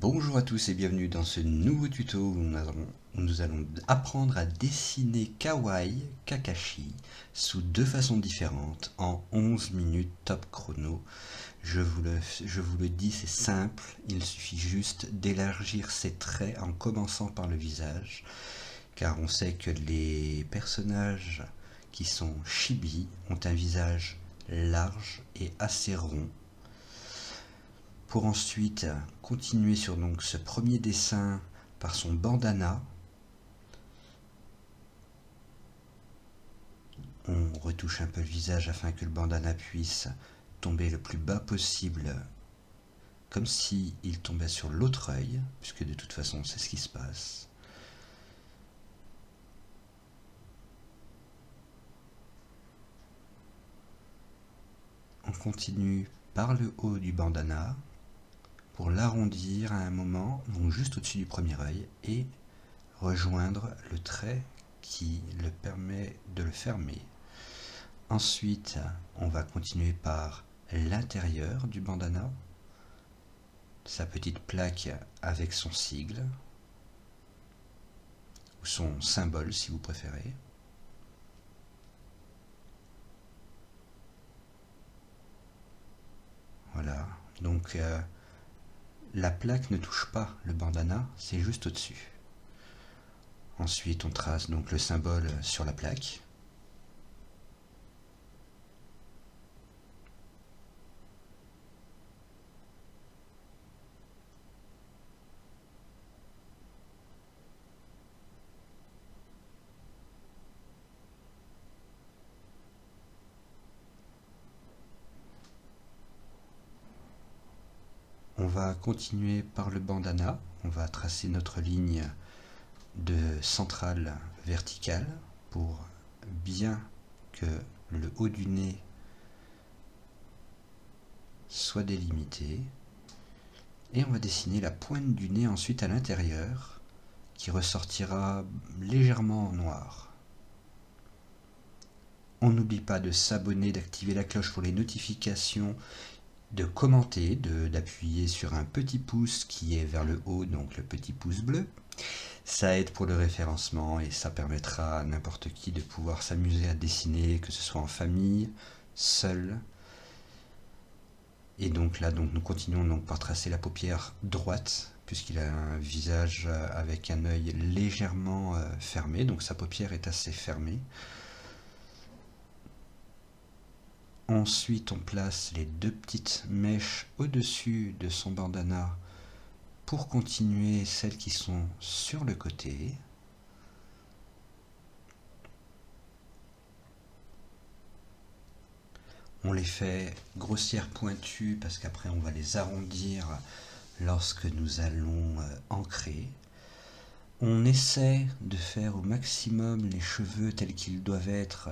Bonjour à tous et bienvenue dans ce nouveau tuto où nous allons apprendre à dessiner Kawaii Kakashi sous deux façons différentes en 11 minutes top chrono. Je vous le dis, c'est simple, il suffit juste d'élargir ses traits en commençant par le visage, car on sait que les personnages qui sont chibi ont un visage large et assez rond. Pour ensuite continuer sur donc ce premier dessin par son bandana. On retouche un peu le visage afin que le bandana puisse tomber le plus bas possible, comme si il tombait sur l'autre œil, puisque de toute façon c'est ce qui se passe. On continue par le haut du bandana pour l'arrondir à un moment, donc juste au-dessus du premier œil, et rejoindre le trait qui le permet de le fermer. Ensuite, on va continuer par l'intérieur du bandana, sa petite plaque avec son sigle, ou son symbole si vous préférez. Voilà, donc la plaque ne touche pas le bandana, c'est juste au-dessus. Ensuite, on trace donc le symbole sur la plaque. On va continuer par le bandana, on va tracer notre ligne de centrale verticale pour bien que le haut du nez soit délimité. Et on va dessiner la pointe du nez ensuite à l'intérieur, qui ressortira légèrement en noir. On n'oublie pas de s'abonner, d'activer la cloche pour les notifications, de commenter, d'appuyer sur un petit pouce qui est vers le haut, donc le petit pouce bleu. Ça aide pour le référencement et ça permettra à n'importe qui de pouvoir s'amuser à dessiner, que ce soit en famille, seul. Et donc là, nous continuons donc par tracer la paupière droite, puisqu'il a un visage avec un œil légèrement fermé, donc sa paupière est assez fermée. Ensuite, on place les deux petites mèches au-dessus de son bandana pour continuer celles qui sont sur le côté. On les fait grossières pointues parce qu'après on va les arrondir lorsque nous allons ancrer. On essaie de faire au maximum les cheveux tels qu'ils doivent être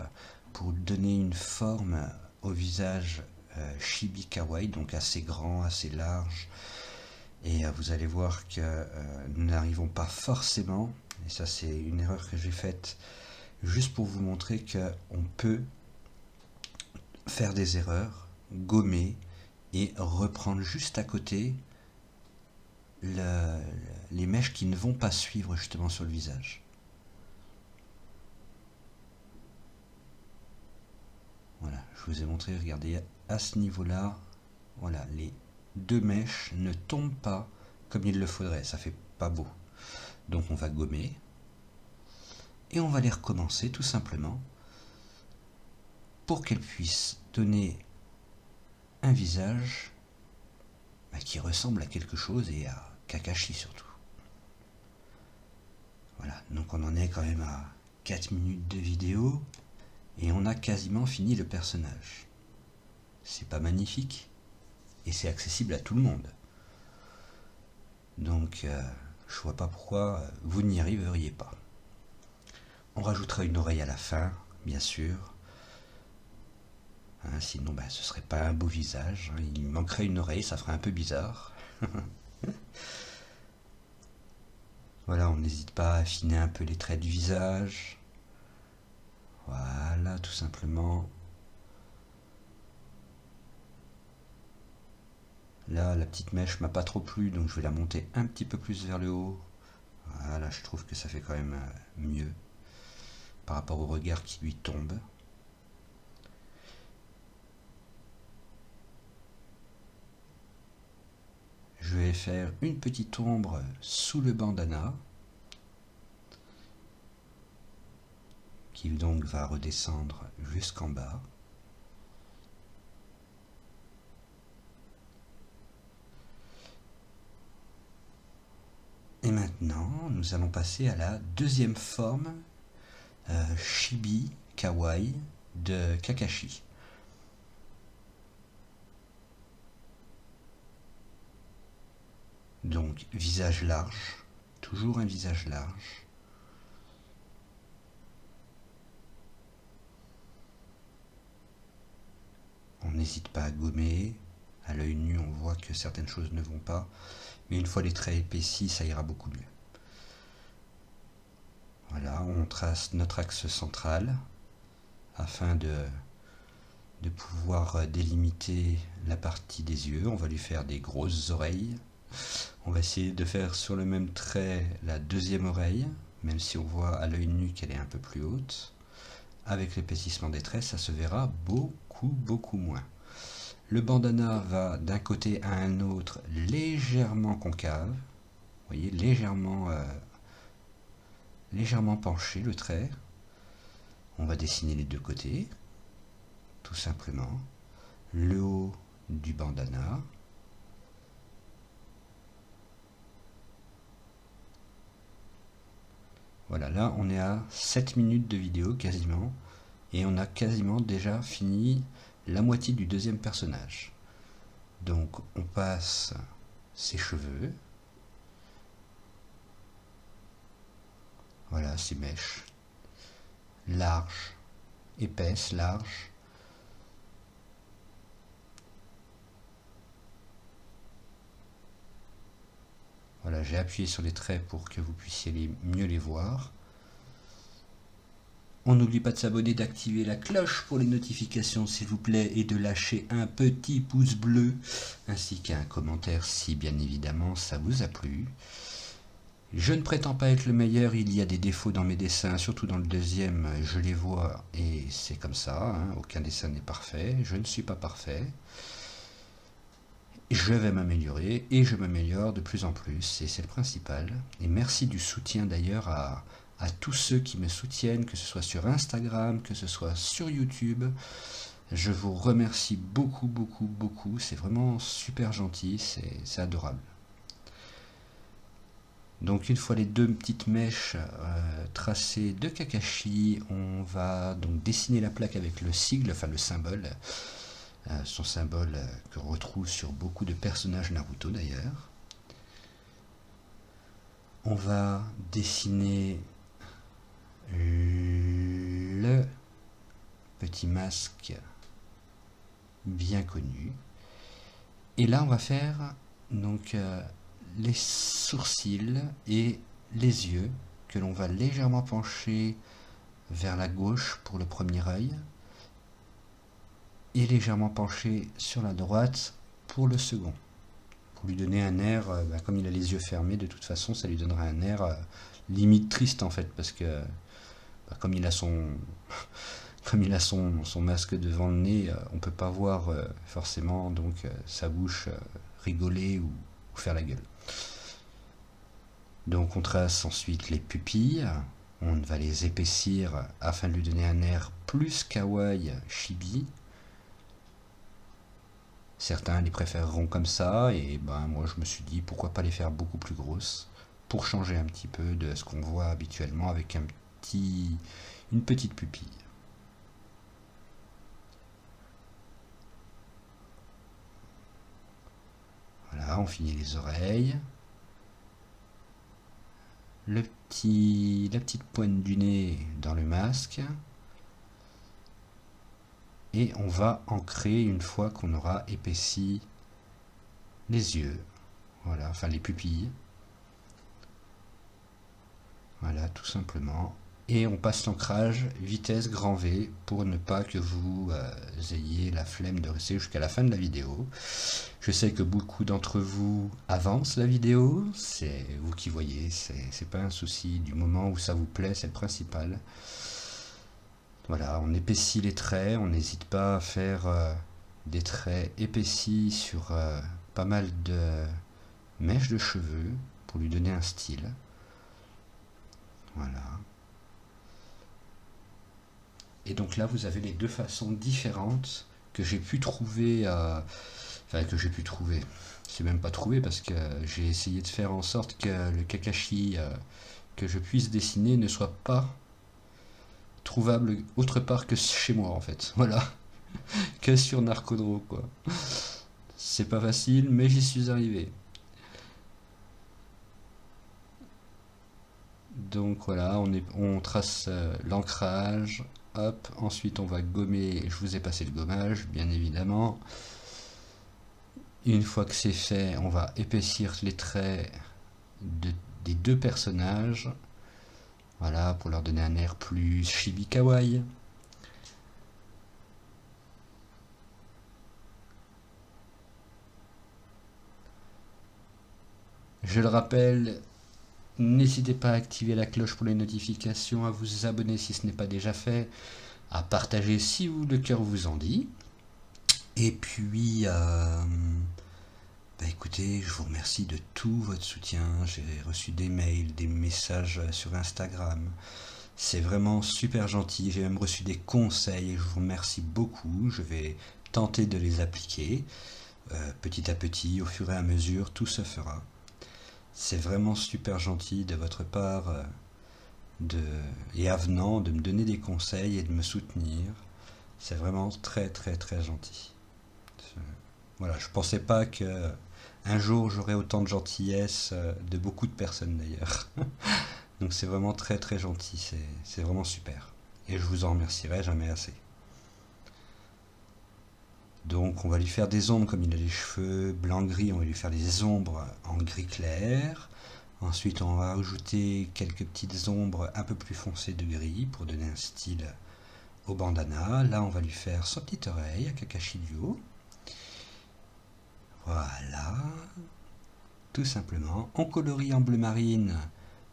pour donner une forme au visage chibi kawaii, donc assez grand, assez large. Et vous allez voir que nous n'arrivons pas forcément, et ça c'est une erreur que j'ai faite juste pour vous montrer qu'on peut faire des erreurs, gommer et reprendre juste à côté les mèches qui ne vont pas suivre justement sur le visage. Voilà, je vous ai montré, regardez, à ce niveau-là, voilà, les deux mèches ne tombent pas comme il le faudrait, ça fait pas beau. Donc on va gommer et on va les recommencer tout simplement pour qu'elles puissent donner un visage qui ressemble à quelque chose et à Kakashi surtout. Voilà, donc on en est quand même à 4 minutes de vidéo et on a quasiment fini le personnage. C'est pas magnifique et c'est accessible à tout le monde. Donc je vois pas pourquoi vous n'y arriveriez pas. On rajoutera une oreille à la fin, bien sûr. Sinon ce serait pas un beau visage, il manquerait une oreille, ça ferait un peu bizarre. Voilà, on n'hésite pas à affiner un peu les traits du visage. Voilà, tout simplement. Là, la petite mèche m'a pas trop plu, donc je vais la monter un petit peu plus vers le haut. Voilà, je trouve que ça fait quand même mieux par rapport au regard qui lui tombe. Je vais faire une petite ombre sous le bandana, qui donc va redescendre jusqu'en bas. Et maintenant, nous allons passer à la deuxième forme, Chibi Kawaii de Kakashi. Donc, visage large, toujours un visage large. On n'hésite pas à gommer. À l'œil nu, on voit que certaines choses ne vont pas. Mais une fois les traits épaissis, ça ira beaucoup mieux. Voilà, on trace notre axe central afin de pouvoir délimiter la partie des yeux. On va lui faire des grosses oreilles. On va essayer de faire sur le même trait la deuxième oreille, même si on voit à l'œil nu qu'elle est un peu plus haute. Avec l'épaississement des traits, ça se verra beaucoup moins. Le bandana va d'un côté à un autre légèrement concave. Vous voyez, légèrement penché le trait. On va dessiner les deux côtés, tout simplement. Le haut du bandana. Voilà, là on est à 7 minutes de vidéo quasiment, et on a quasiment déjà fini la moitié du deuxième personnage. Donc on passe ses cheveux. Voilà, ses mèches. Larges, épaisses, larges. Voilà, j'ai appuyé sur les traits pour que vous puissiez mieux les voir. On n'oublie pas de s'abonner, d'activer la cloche pour les notifications s'il vous plaît, et de lâcher un petit pouce bleu, ainsi qu'un commentaire si bien évidemment ça vous a plu. Je ne prétends pas être le meilleur, il y a des défauts dans mes dessins, surtout dans le deuxième, je les vois et c'est comme ça, hein, aucun dessin n'est parfait, je ne suis pas parfait. Je vais m'améliorer et je m'améliore de plus en plus et c'est le principal. Et merci du soutien d'ailleurs à tous ceux qui me soutiennent, que ce soit sur Instagram, que ce soit sur YouTube. Je vous remercie beaucoup, c'est vraiment super gentil, c'est adorable. Donc une fois les deux petites mèches tracées de Kakashi, on va donc dessiner la plaque avec le sigle, enfin le symbole. Son symbole que l'on retrouve sur beaucoup de personnages Naruto d'ailleurs. On va dessiner le petit masque bien connu. Et là on va faire donc les sourcils et les yeux que l'on va légèrement pencher vers la gauche pour le premier œil. Et légèrement penché sur la droite pour le second. Pour lui donner un air, comme il a les yeux fermés, de toute façon, ça lui donnera un air limite triste en fait, parce que comme il a son masque devant le nez, on peut pas voir forcément donc sa bouche rigoler ou faire la gueule. Donc on trace ensuite les pupilles, on va les épaissir afin de lui donner un air plus kawaii chibi. Certains les préféreront comme ça, et moi je me suis dit pourquoi pas les faire beaucoup plus grosses, pour changer un petit peu de ce qu'on voit habituellement avec une petite pupille. Voilà, on finit les oreilles. La petite pointe du nez dans le masque. Et on va ancrer une fois qu'on aura épaissi les yeux, voilà, enfin les pupilles. Voilà, tout simplement. Et on passe l'ancrage vitesse grand V pour ne pas que vous ayez la flemme de rester jusqu'à la fin de la vidéo. Je sais que beaucoup d'entre vous avancent la vidéo, c'est vous qui voyez, c'est pas un souci, du moment où ça vous plaît, c'est le principal. Voilà, on épaissit les traits, on n'hésite pas à faire des traits épaissis sur pas mal de mèches de cheveux pour lui donner un style. Voilà. Et donc là, vous avez les deux façons différentes que j'ai pu trouver, enfin que j'ai pu trouver. C'est même pas trouvé parce que j'ai essayé de faire en sorte que le Kakashi que je puisse dessiner ne soit pas trouvable autre part que chez moi en fait. Voilà, que sur Narcodro quoi. C'est pas facile, mais j'y suis arrivé. Donc voilà, on trace l'ancrage. Hop, ensuite on va gommer, je vous ai passé le gommage, bien évidemment. Une fois que c'est fait, on va épaissir les traits des deux personnages. Voilà, pour leur donner un air plus chibi kawaii. Je le rappelle, n'hésitez pas à activer la cloche pour les notifications, à vous abonner si ce n'est pas déjà fait, à partager si le cœur vous en dit. Et puis, écoutez, je vous remercie de tout votre soutien. J'ai reçu des mails, des messages sur Instagram. C'est vraiment super gentil. J'ai même reçu des conseils et je vous remercie beaucoup. Je vais tenter de les appliquer petit à petit, au fur et à mesure, tout se fera. C'est vraiment super gentil de votre part et avenant de me donner des conseils et de me soutenir. C'est vraiment très très très gentil. Voilà, je pensais pas que un jour j'aurais autant de gentillesse de beaucoup de personnes d'ailleurs. Donc c'est vraiment très très gentil, c'est vraiment super. Et je vous en remercierai jamais assez. Donc on va lui faire des ombres comme il a les cheveux blanc-gris, on va lui faire des ombres en gris clair. Ensuite on va ajouter quelques petites ombres un peu plus foncées de gris pour donner un style au bandana. Là on va lui faire sa petite oreille à Kakashi du haut. Voilà, tout simplement. On colorie en bleu marine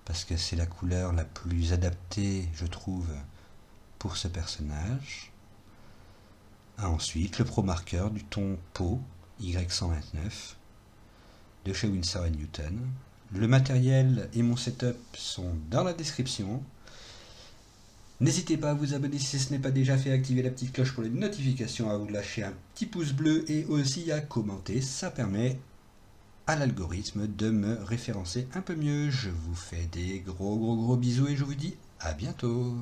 parce que c'est la couleur la plus adaptée, je trouve, pour ce personnage. Ensuite, le Pro Marker du ton peau Y129 de chez Winsor & Newton. Le matériel et mon setup sont dans la description. N'hésitez pas à vous abonner si ce n'est pas déjà fait, à activer la petite cloche pour les notifications, à vous lâcher un petit pouce bleu et aussi à commenter. Ça permet à l'algorithme de me référencer un peu mieux. Je vous fais des gros bisous et je vous dis à bientôt.